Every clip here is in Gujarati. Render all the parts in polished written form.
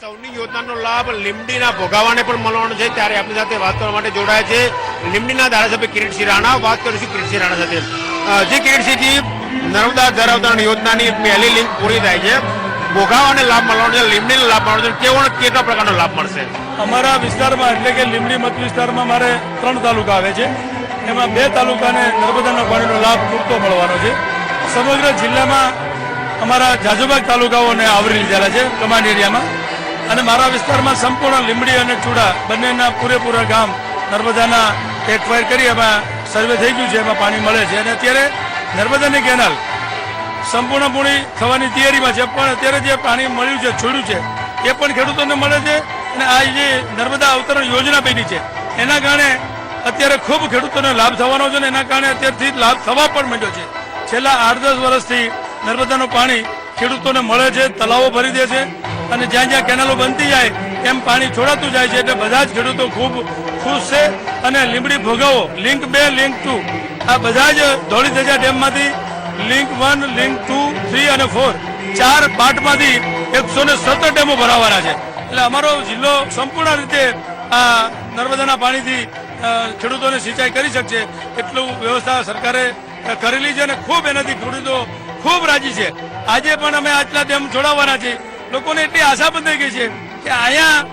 સૌની યોજનાનો લાભ લીમડીના ભોગાવાને પણ મળવાનો છે ત્યારે આપણી સાથે વાત કરવા માટે જોડાયા છે લીમડીના ધારાસભ્ય કિરીટસિંહ રાણા. વાત કરીશું કિરીટસિંહ રાણા સાથે. જે કિરીટસિંહજી, નર્મદા જળ અવતરણ યોજનાની પહેલી લિંક પૂરી થાય છે, ભોગાવાને લાભ મળવાનો છે, લીમડીને લાભ મળવાનો છે, કેવો કેટલા પ્રકારનો લાભ મળશે? અમારા વિસ્તારમાં એટલે કે લીમડી મત વિસ્તારમાં મારે 3 તાલુકા આવે છે, એમાં 2 તાલુકાને નર્મદાના પાણીનો લાભ પૂરતો મળવાનો છે. સમગ્ર જિલ્લામાં અમારા જાજુબાગ તાલુકાઓને આવરી લીધેલા છે કમાન્ડ એરિયામાં, અને મારા વિસ્તારમાં સંપૂર્ણ લીમડી અને ચૂડા બંનેના પૂરેપૂરા ગામ નર્મદાના એક્વાયર કરી એમાં સર્વે થઈ ગયું છે, એમાં પાણી મળે છે. અને અત્યારે નર્મદાની કેનાલ સંપૂર્ણ પૂરી થવાની તૈયારીમાં છે, પણ અત્યારે જે પાણી મળ્યું છે, છોડ્યું છે, એ પણ ખેડૂતોને મળે છે. અને આ જે નર્મદા અવતરણ યોજના બની છે એના કારણે અત્યારે ખૂબ ખેડૂતોને લાભ થવાનો છે, અને એના કારણે અત્યારથી લાભ થવા પણ માંડ્યો છે. છેલ્લા 8-10 વર્ષથી નર્મદાનું પાણી ખેડૂતોને મળે છે, તલાવો ભરી દે છે, અને જ્યાં જ્યાં કેનાલો બનતી જાય એમ પાણી છોડાતું જાય છે. એટલે બધા જ ખેડૂતો ખૂબ ખુશ છે. અને લીમડી ભોગાવો લિંક 2, લિંક 2 આ બધા જ ધોળી ધજા ડેમમાંથી લિંક 1, લિંક 2, 3 અને 4 4 પાર્ટમાંથી 117 ડેમો ભરાવાના છે. એટલે અમારો જિલ્લો સંપૂર્ણ રીતે આ નર્મદાના પાણીથી ખેડૂતોને સિંચાઈ કરી શકશે એટલું વ્યવસ્થા સરકારે કરેલી છે, અને ખૂબ એનાથી ખેડૂતો ખૂબ રાજી છે. આજે પણ અમે આટલા ડેમ છોડાવવાના છે. લોકોને એટલી આશા બંધાઈ ગઈ છે કે અહીંયા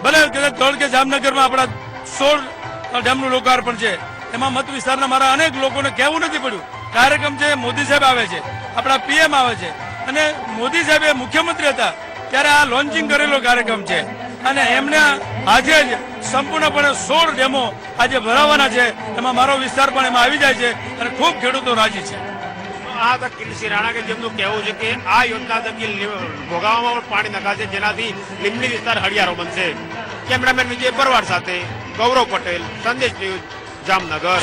ભલે ધોળ કે જામનગરમાં આપણા 16 ડેમનું લોકાર્પણ છે, એમાં મત વિસ્તારના મારા અનેક લોકોને કહેવું નથી પડ્યું. કાર્યક્રમ છે, મોદી સાહેબ આવે છે, આપણા પીએમ આવે છે, અને મોદી સાહેબ મુખ્યમંત્રી હતા ત્યારે આ લોન્ચિંગ કરેલો કાર્યક્રમ છે, અને એમને આજે જ સંપૂર્ણપણે 16 ડેમો આજે ભરાવાના છે. એમાં મારો વિસ્તાર પણ એમાં આવી જાય છે, અને ખૂબ ખેડૂતો રાજી છે. આ હતા કિરીટસિંહ રાણા કે જેમનું કહેવું છે કે આ યોજના થકી ભોગાવામાં પણ પાણી નખાશે, જેનાથી લીમડી વિસ્તાર હરિયાળો બનશે. કેમેરામેન વિજય પરવાર સાથે ગૌરવ પટેલ, સંદેશ ન્યૂઝ, જામનગર.